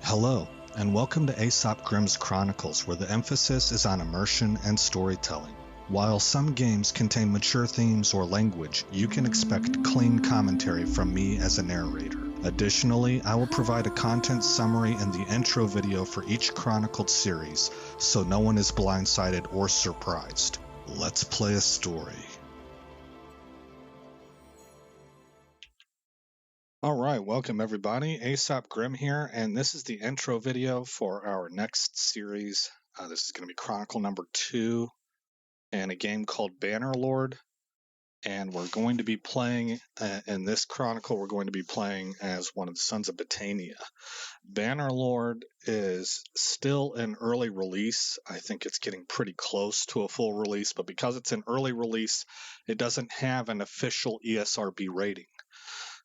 Hello, and welcome to Aesop Grimm's Chronicles, where the emphasis is on immersion and storytelling. While some games contain mature themes or language, you can expect clean commentary from me as a narrator. Additionally, I will provide a content summary in the intro video for each chronicled series, so no one is blindsided or surprised. Let's play a story. Alright, welcome everybody. Aesop Grimm here, and this is the intro video for our next series. This is going to be Chronicle number 2, and a game called Bannerlord. And we're going to be playing, in this Chronicle, we're going to be playing as one of the Sons of Battania. Bannerlord is still in early release. I think it's getting pretty close to a full release, but because it's an early release, it doesn't have an official ESRB rating.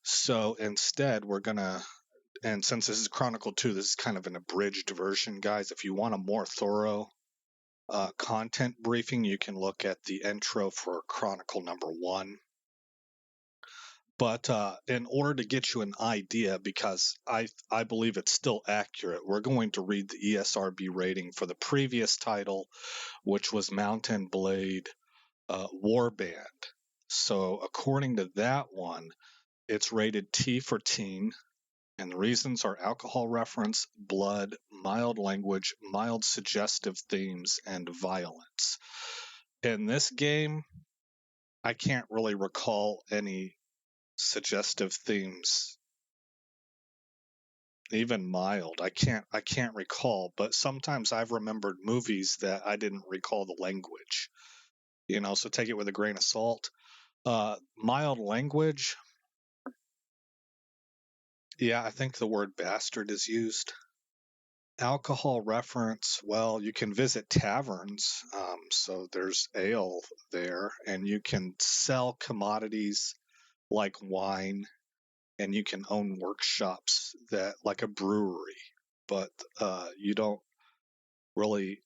So instead, we're going to, and since this is Chronicle 2, this is kind of an abridged version, guys. If you want a more thorough content briefing, you can look at the intro for Chronicle number 1. But in order to get you an idea, because I believe it's still accurate, we're going to read the ESRB rating for the previous title, which was Mountain Blade Warband. So according to that one, it's rated T for teen, and the reasons are alcohol reference, blood, mild language, mild suggestive themes, and violence. In this game, I can't really recall any suggestive themes, even mild. I can't recall, but sometimes I've remembered movies that I didn't recall the language. So take it with a grain of salt. Mild language, yeah, I think the word bastard is used. Alcohol reference, well, you can visit taverns, so there's ale there, and you can sell commodities like wine, and you can own workshops that like a brewery, but you don't really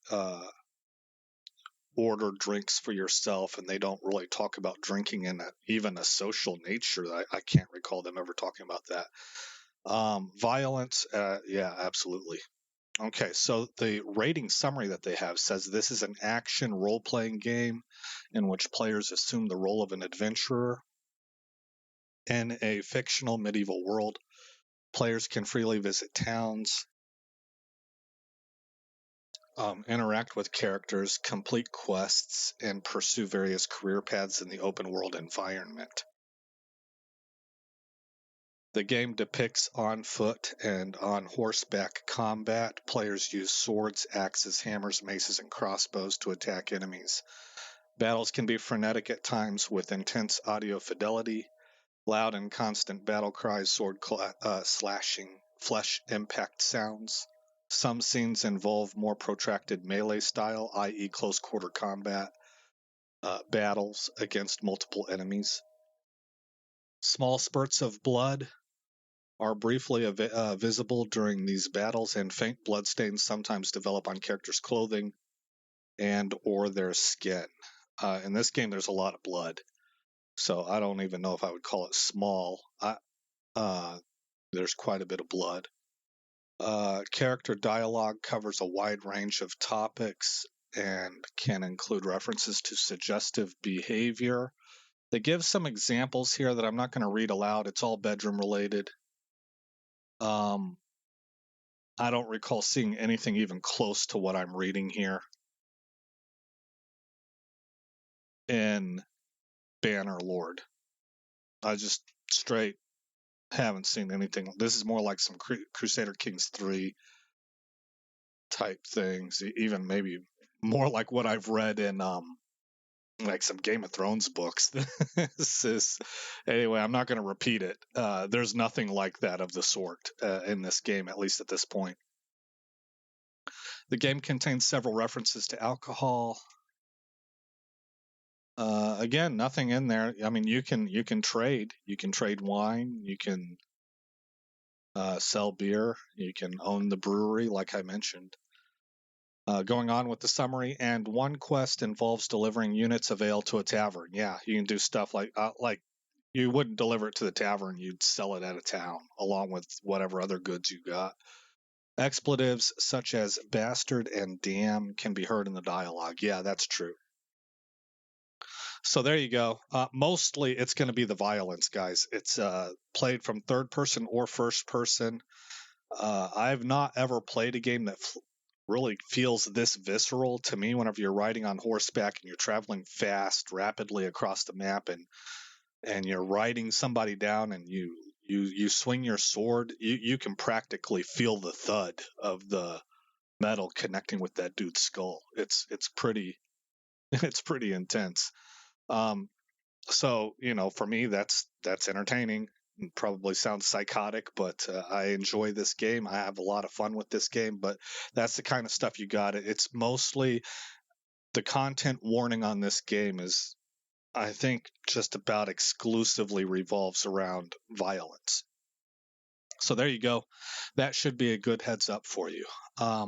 order drinks for yourself, and they don't really talk about drinking in even a social nature. I can't recall them ever talking about that. Violence, yeah, absolutely. Okay, so the rating summary that they have says this is an action role-playing game in which players assume the role of an adventurer in a fictional medieval world. Players can freely visit towns, interact with characters, complete quests, and pursue various career paths in the open world environment. The game depicts on foot and on horseback combat. Players use swords, axes, hammers, maces, and crossbows to attack enemies. Battles can be frenetic at times with intense audio fidelity, loud and constant battle cries, sword slashing, flesh impact sounds. Some scenes involve more protracted melee style, i.e. close quarter combat, battles against multiple enemies. Small spurts of blood are briefly visible during these battles, and faint bloodstains sometimes develop on characters' clothing and or their skin. In this game, there's a lot of blood, so I don't even know if I would call it small. There's quite a bit of blood. Character dialogue covers a wide range of topics and can include references to suggestive behavior. They give some examples here that I'm not going to read aloud. It's all bedroom related. I don't recall seeing anything even close to what I'm reading here in Bannerlord. I just straight haven't seen anything. This is more like some Crusader Kings 3 type things, even maybe more like what I've read in like some Game of Thrones books. This is, anyway, I'm not going to repeat it. There's nothing like that of the sort in this game, at least at this point. The game contains several references to alcohol. Again, nothing in there. I mean, you can trade. You can trade wine. You can sell beer. You can own the brewery, like I mentioned. Going on with the summary, and one quest involves delivering units of ale to a tavern. Yeah, you can do stuff like you wouldn't deliver it to the tavern. You'd sell it at a town along with whatever other goods you got. Expletives such as bastard and damn can be heard in the dialogue. Yeah, that's true. So there you go. Mostly it's going to be the violence, guys. It's played from third person or first person. I've not ever played a game that really feels this visceral to me whenever you're riding on horseback and you're traveling fast, rapidly across the map, and you're riding somebody down and you swing your sword. You can practically feel the thud of the metal connecting with that dude's skull. It's pretty it's pretty intense. So for me, that's entertaining. It probably sounds psychotic, but I enjoy this game. I have a lot of fun with this game. But that's the kind of stuff you got. It's mostly the content warning on this game is, I think, just about exclusively revolves around violence. So there you go. That should be a good heads up for you. I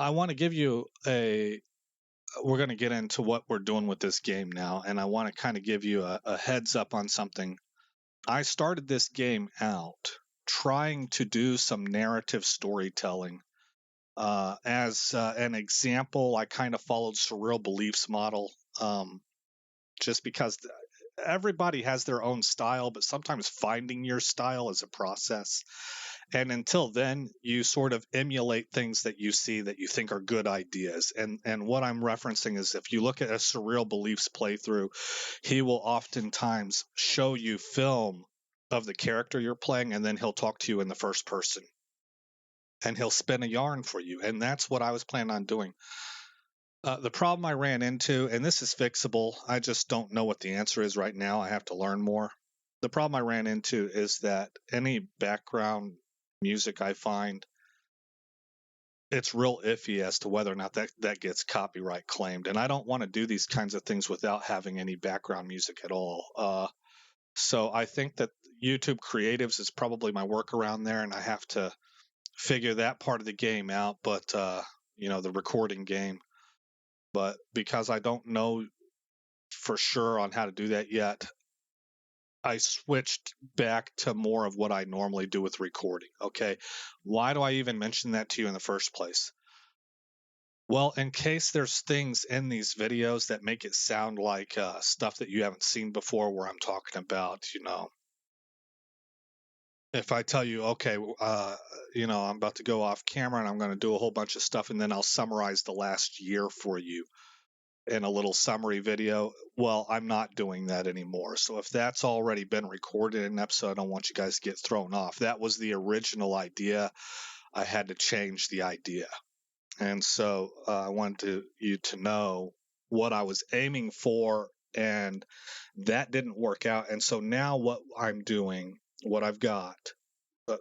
want to give you we're going to get into what we're doing with this game now, and I want to kind of give you a heads up on something. I started this game out trying to do some narrative storytelling. As an example, I kind of followed Surreal Beliefs model, just because everybody has their own style, but sometimes finding your style is a process. And until then, you sort of emulate things that you see that you think are good ideas. And what I'm referencing is, if you look at a Surreal Beliefs playthrough, he will oftentimes show you film of the character you're playing, and then he'll talk to you in the first person. And he'll spin a yarn for you. And that's what I was planning on doing. The problem I ran into, and this is fixable, I just don't know what the answer is right now. I have to learn more. The problem I ran into is that any background music I find, it's real iffy as to whether or not that gets copyright claimed. And I don't want to do these kinds of things without having any background music at all. So I think that YouTube Creatives is probably my workaround there, and I have to figure that part of the game out. But the recording game. But because I don't know for sure on how to do that yet, I switched back to more of what I normally do with recording. Okay. Why do I even mention that to you in the first place? Well, in case there's things in these videos that make it sound like stuff that you haven't seen before, where I'm talking about, if I tell you, okay, I'm about to go off camera and I'm going to do a whole bunch of stuff, and then I'll summarize the last year for you in a little summary video. Well, I'm not doing that anymore. So if that's already been recorded in an episode, I don't want you guys to get thrown off. That was the original idea. I had to change the idea. And so I wanted you to know what I was aiming for, and that didn't work out. And so now what I'm doing, what I've got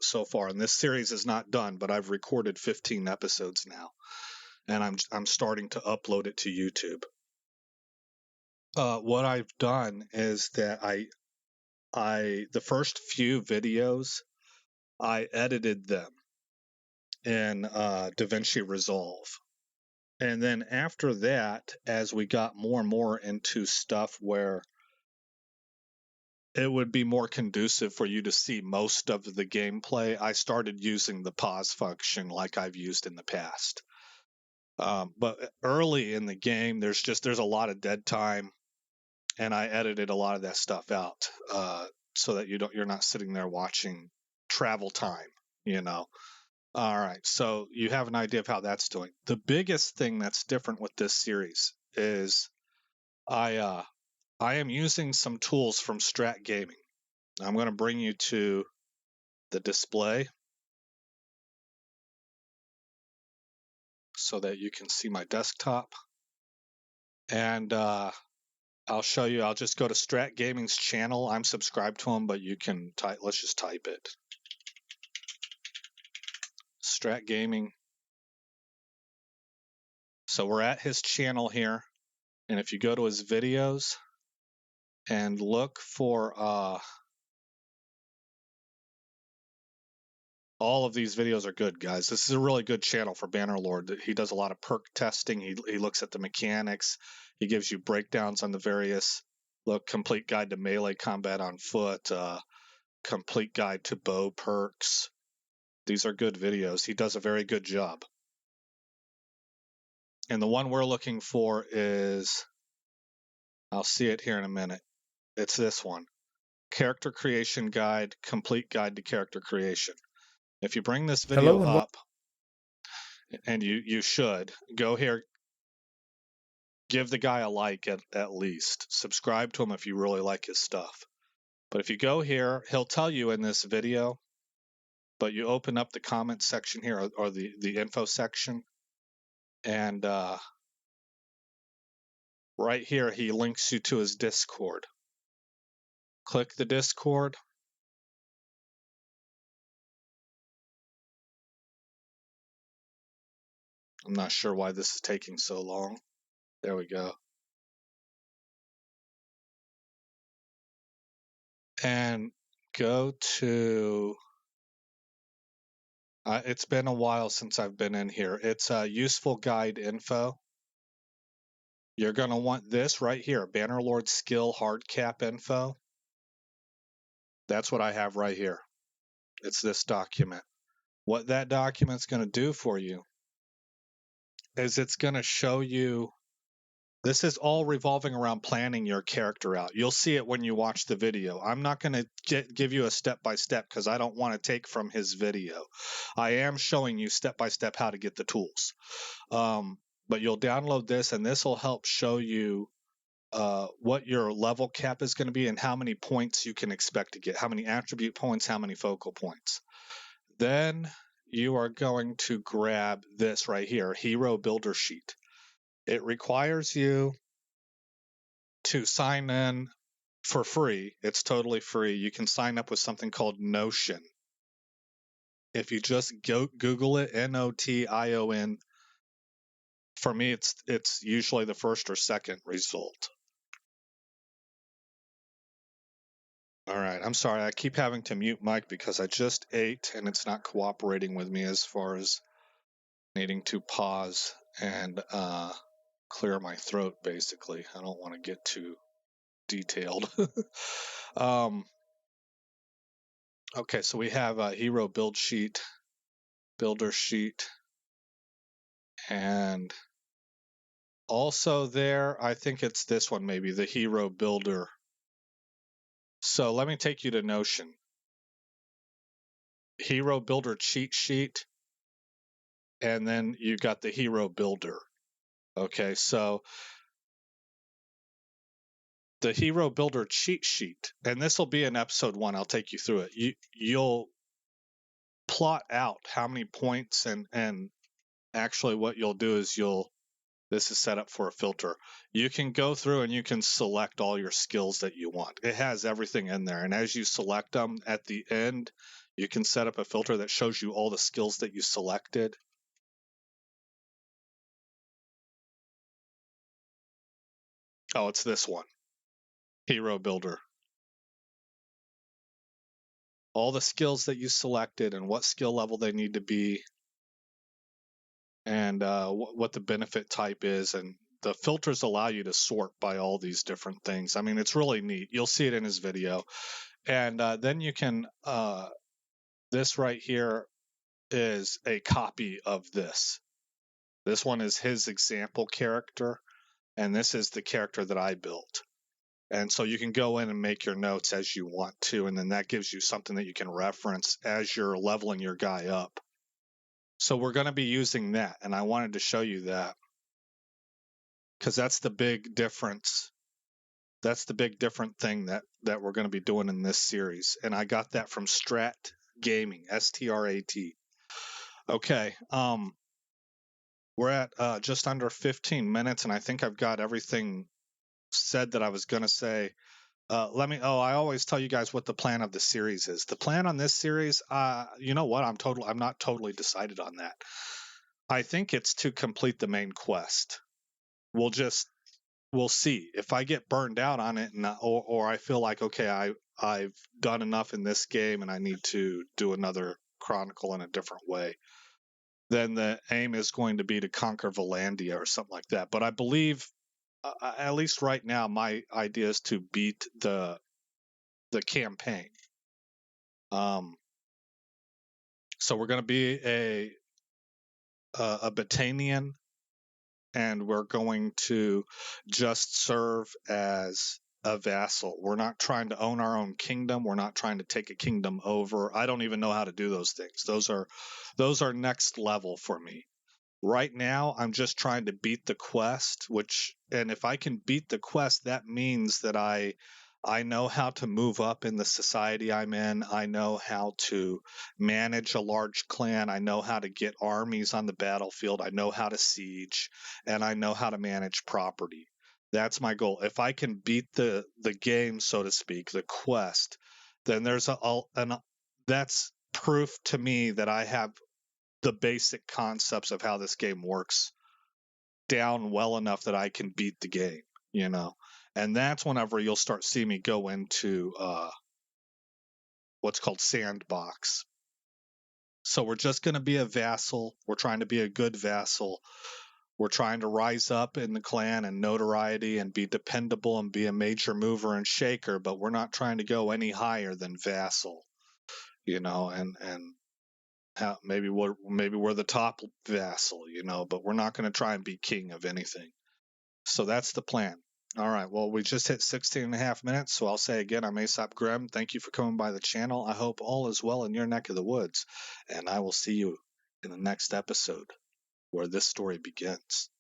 so far, and this series is not done, but I've recorded 15 episodes now, and I'm starting to upload it to YouTube. What I've done is that the first few videos, I edited them in DaVinci Resolve. And then after that, as we got more and more into stuff where it would be more conducive for you to see most of the gameplay, I started using the pause function like I've used in the past. But early in the game, there's a lot of dead time, and I edited a lot of that stuff out so that you're not sitting there watching travel time. All right, so you have an idea of how that's doing. The biggest thing that's different with this series is I am using some tools from Strat Gaming. I'm going to bring you to the display so that you can see my desktop, and I'll show you. I'll just go to Strat Gaming's channel. I'm subscribed to him, but you can type. Let's just type it. Strat Gaming. So we're at his channel here, and if you go to his videos and look for all of these videos are good, guys. This is a really good channel for Bannerlord. He does a lot of perk testing. He looks at the mechanics. He gives you breakdowns on the various complete guide to melee combat on foot, complete guide to bow perks, These are good videos. He does a very good job. And the one we're looking for is, I'll see it here in a minute. It's this one. Character Creation Guide, Complete Guide to Character Creation. If you bring this video up, and you should, go here, give the guy a like at least. Subscribe to him if you really like his stuff. But if you go here, he'll tell you in this video, but you open up the comment section here or the info section, and right here he links you to his Discord. Click the Discord. I'm not sure why this is taking so long. There we go. And go to, it's been a while since I've been in here. It's useful guide info. You're going to want this right here, Bannerlord skill hard cap info. That's what I have right here. It's this document. What that document's going to do for you is it's going to show you, this is all revolving around planning your character out. You'll see it when you watch the video. I'm not going to give you a step-by-step because I don't want to take from his video. I am showing you step-by-step how to get the tools. But you'll download this, and this will help show you what your level cap is going to be and how many points you can expect to get, how many attribute points, how many focal points. Then you are going to grab this right here, Hero Builder Sheet. It requires you to sign in for free. It's totally free. You can sign up with something called Notion. If you just go Google it, Notion, for me it's usually the first or second result. All right, I'm sorry. I keep having to mute mic because I just ate and it's not cooperating with me as far as needing to pause and clear my throat, basically. I don't want to get too detailed. Okay, so we have a hero build sheet, builder sheet, and also there, I think it's this one maybe, the hero builder. So let me take you to Notion. Hero builder cheat sheet, and then you got the hero builder. Okay, so the hero builder cheat sheet, and this will be in episode 1. I'll take you through it. You'll plot out how many points, and actually what you'll do is this is set up for a filter. You can go through and you can select all your skills that you want. It has everything in there, and as you select them at the end, you can set up a filter that shows you all the skills that you selected. Oh, it's this one, hero builder. All the skills that you selected and what skill level they need to be, and what the benefit type is, and the filters allow you to sort by all these different things. I mean, it's really neat. You'll see it in his video. And then you can, this right here is a copy of this. This one is his example character, and this is the character that I built. And so you can go in and make your notes as you want to, and then that gives you something that you can reference as you're leveling your guy up. So we're going to be using that, and I wanted to show you that because that's the big difference. That's the big different thing that we're going to be doing in this series. And I got that from Strat Gaming, S-T-R-A-T. Okay, we're at just under 15 minutes, and I think I've got everything said that I was going to say. I always tell you guys what the plan of the series is. The plan on this series, you know what? I'm not totally decided on that. I think it's to complete the main quest. We'll see. If I get burned out on it, or I feel like, okay, I've done enough in this game and I need to do another Chronicle in a different way, then the aim is going to be to conquer Valandia or something like that. But I believe, at least right now, my idea is to beat the campaign. So we're going to be a Battanian, and we're going to just serve as a vassal. We're not trying to own our own kingdom. We're not trying to take a kingdom over. I don't even know how to do those things. Those are next level for me. Right now, I'm just trying to beat the quest, and if I can beat the quest, that means that I know how to move up in the society I'm in. I know how to manage a large clan. I know how to get armies on the battlefield. I know how to siege, and I know how to manage property. That's my goal. If I can beat the game, so to speak, the quest, then that's proof to me that I have the basic concepts of how this game works down well enough that I can beat the game, you know. And that's whenever you'll start seeing me go into what's called sandbox. So we're just going to be a vassal. We're trying to be a good vassal. We're trying to rise up in the clan and notoriety and be dependable and be a major mover and shaker, but we're not trying to go any higher than vassal, you know, and maybe we're the top vassal, you know, but we're not going to try and be king of anything. So that's the plan. All right. Well, we just hit 16 and a half minutes. So I'll say again, I'm Aesop Grimm. Thank you for coming by the channel. I hope all is well in your neck of the woods. And I will see you in the next episode where this story begins.